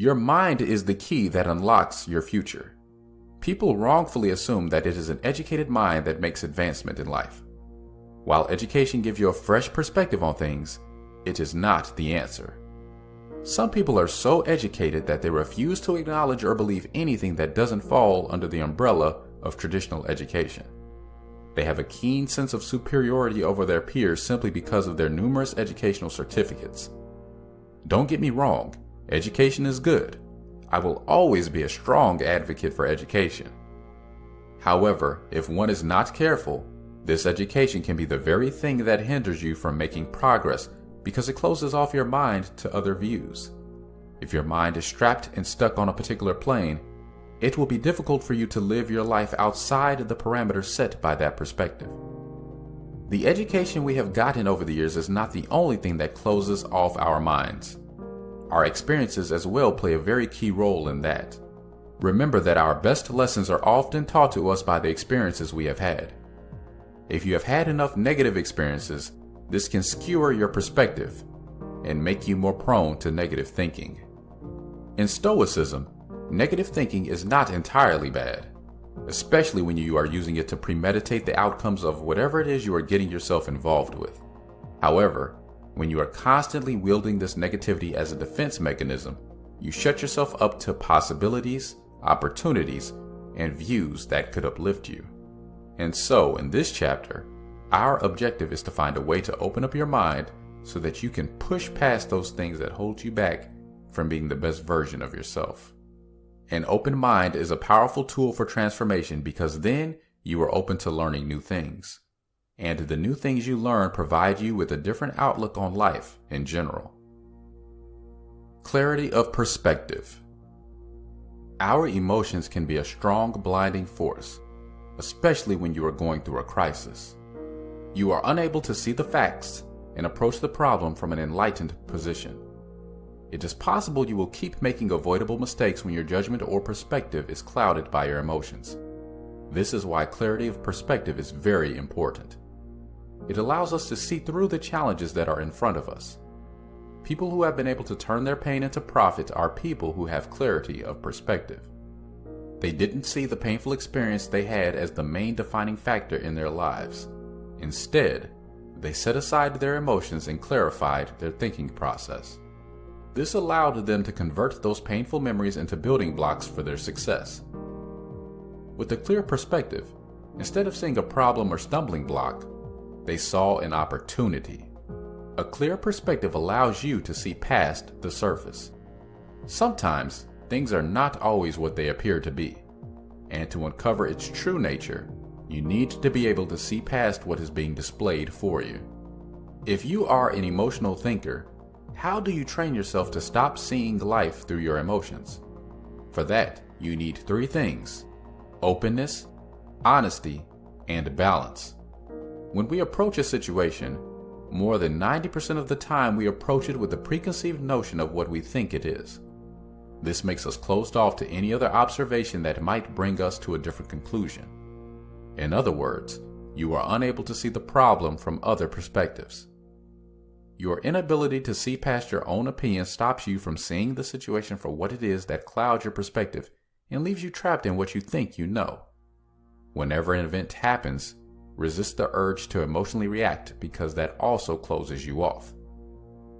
Your mind is the key that unlocks your future. People wrongfully assume that it is an educated mind that makes advancement in life. While education gives you a fresh perspective on things, it is not the answer. Some people are so educated that they refuse to acknowledge or believe anything that doesn't fall under the umbrella of traditional education. They have a keen sense of superiority over their peers simply because of their numerous educational certificates. Don't get me wrong, education is good. I will always be a strong advocate for education. However, if one is not careful, this education can be the very thing that hinders you from making progress because it closes off your mind to other views. If your mind is strapped and stuck on a particular plane, it will be difficult for you to live your life outside the parameters set by that perspective. The education we have gotten over the years is not the only thing that closes off our minds. Our experiences as well play a very key role in that. Remember that our best lessons are often taught to us by the experiences we have had. If you have had enough negative experiences, this can skewer your perspective and make you more prone to negative thinking. In Stoicism, negative thinking is not entirely bad, especially when you are using it to premeditate the outcomes of whatever it is you are getting yourself involved with. However, when you are constantly wielding this negativity as a defense mechanism, you shut yourself up to possibilities, opportunities, and views that could uplift you. And so, in this chapter, our objective is to find a way to open up your mind so that you can push past those things that hold you back from being the best version of yourself. An open mind is a powerful tool for transformation because then you are open to learning new things. And the new things you learn provide you with a different outlook on life in general. Clarity of perspective. Our emotions can be a strong blinding force, especially when you are going through a crisis. You are unable to see the facts and approach the problem from an enlightened position. It is possible you will keep making avoidable mistakes when your judgment or perspective is clouded by your emotions. This is why clarity of perspective is very important. It allows us to see through the challenges that are in front of us. People who have been able to turn their pain into profit are people who have clarity of perspective. They didn't see the painful experience they had as the main defining factor in their lives. Instead, they set aside their emotions and clarified their thinking process. This allowed them to convert those painful memories into building blocks for their success. With a clear perspective, instead of seeing a problem or stumbling block, they saw an opportunity. A clear perspective allows you to see past the surface. Sometimes, things are not always what they appear to be, and to uncover its true nature, you need to be able to see past what is being displayed for you. If you are an emotional thinker, how do you train yourself to stop seeing life through your emotions? For that, you need 3 things: openness, honesty, and balance. When we approach a situation, more than 90% of the time we approach it with a preconceived notion of what we think it is. This makes us closed off to any other observation that might bring us to a different conclusion. In other words, you are unable to see the problem from other perspectives. Your inability to see past your own opinion stops you from seeing the situation for what it is that clouds your perspective and leaves you trapped in what you think you know. Whenever an event happens, resist the urge to emotionally react because that also closes you off.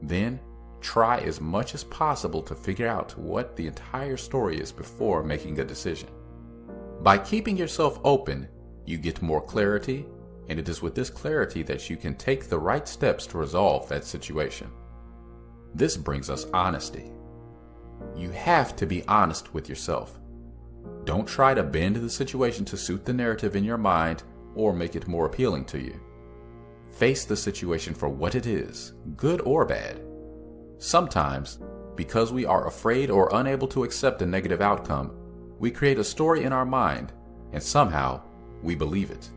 Then, try as much as possible to figure out what the entire story is before making a decision. By keeping yourself open, you get more clarity, and it is with this clarity that you can take the right steps to resolve that situation. This brings us honesty. You have to be honest with yourself. Don't try to bend the situation to suit the narrative in your mind or make it more appealing to you. Face the situation for what it is, good or bad. Sometimes, because we are afraid or unable to accept a negative outcome, we create a story in our mind, and somehow, we believe it.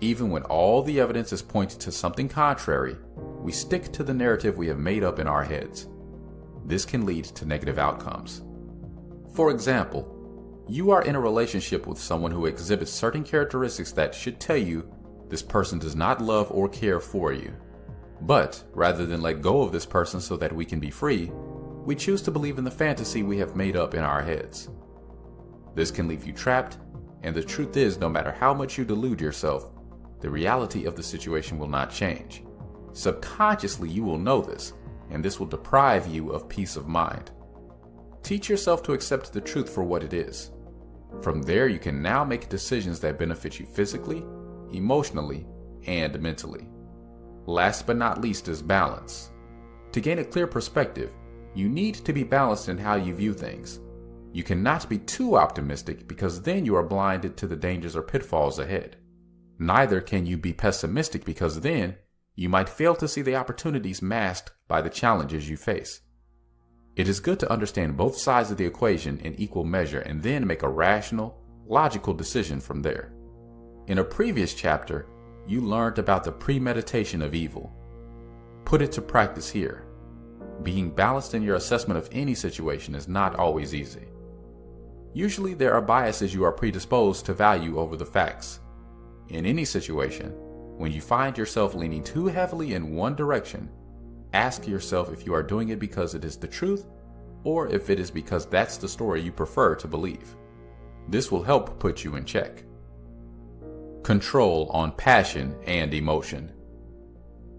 Even when all the evidence is pointing to something contrary, we stick to the narrative we have made up in our heads. This can lead to negative outcomes. For example, you are in a relationship with someone who exhibits certain characteristics that should tell you this person does not love or care for you. But rather than let go of this person so that we can be free, We choose to believe in the fantasy we have made up in our heads. This can leave you trapped, and the truth is, no matter how much you delude yourself, the reality of the situation will not change. Subconsciously, you will know this, and this will deprive you of peace of mind. Teach yourself to accept the truth for what it is. From there, you can now make decisions that benefit you physically, emotionally, and mentally. Last but not least is balance. To gain a clear perspective, you need to be balanced in how you view things. You cannot be too optimistic because then you are blinded to the dangers or pitfalls ahead. Neither can you be pessimistic because then you might fail to see the opportunities masked by the challenges you face. It is good to understand both sides of the equation in equal measure and then make a rational, logical decision from there. In a previous chapter, you learned about the premeditation of evil. Put it to practice here. Being balanced in your assessment of any situation is not always easy. Usually there are biases you are predisposed to value over the facts. In any situation, when you find yourself leaning too heavily in one direction, ask yourself if you are doing it because it is the truth or if it is because that's the story you prefer to believe. This will help put you in check. Control on passion and emotion.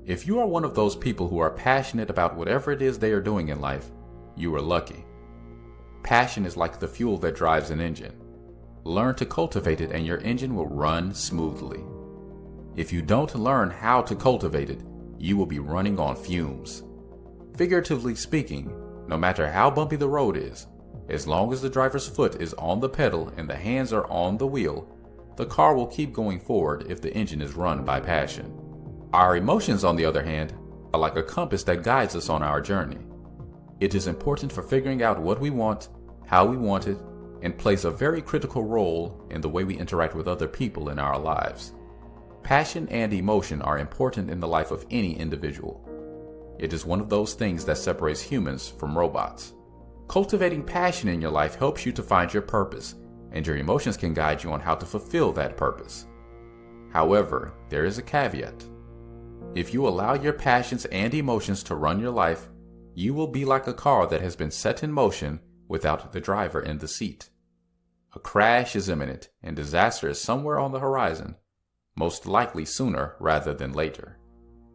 If you are one of those people who are passionate about whatever it is they are doing in life, you are lucky. Passion is like the fuel that drives an engine. Learn to cultivate it and your engine will run smoothly. If you don't learn how to cultivate it, you will be running on fumes. Figuratively speaking, no matter how bumpy the road is, as long as the driver's foot is on the pedal and the hands are on the wheel, the car will keep going forward if the engine is run by passion. Our emotions, on the other hand, are like a compass that guides us on our journey. It is important for figuring out what we want, how we want it, and plays a very critical role in the way we interact with other people in our lives. Passion and emotion are important in the life of any individual. It is one of those things that separates humans from robots. Cultivating passion in your life helps you to find your purpose, and your emotions can guide you on how to fulfill that purpose. However, there is a caveat. If you allow your passions and emotions to run your life, you will be like a car that has been set in motion without the driver in the seat. A crash is imminent and disaster is somewhere on the horizon, most likely sooner rather than later.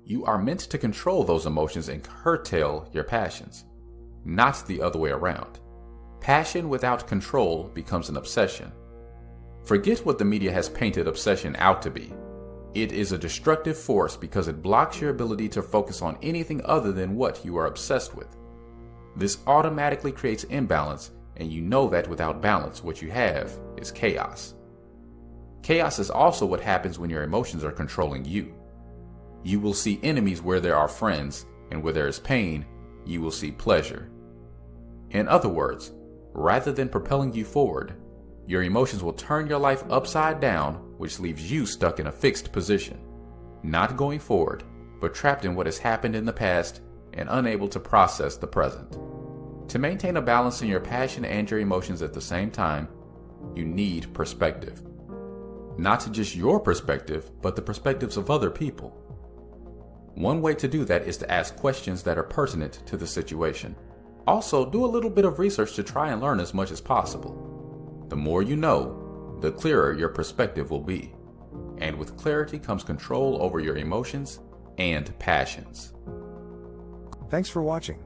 You are meant to control those emotions and curtail your passions, not the other way around. Passion without control becomes an obsession. Forget what the media has painted obsession out to be. It is a destructive force because it blocks your ability to focus on anything other than what you are obsessed with. This automatically creates imbalance, and you know that without balance, what you have is chaos. Chaos is also what happens when your emotions are controlling you. You will see enemies where there are friends, and where there is pain, you will see pleasure. In other words, rather than propelling you forward, your emotions will turn your life upside down, which leaves you stuck in a fixed position, not going forward, but trapped in what has happened in the past and unable to process the present. To maintain a balance in your passion and your emotions at the same time, you need perspective. Not just your perspective, but the perspectives of other people. One way to do that is to ask questions that are pertinent to the situation. Also, do a little bit of research to try and learn as much as possible. The more you know, the clearer your perspective will be. And with clarity comes control over your emotions and passions. Thanks for watching.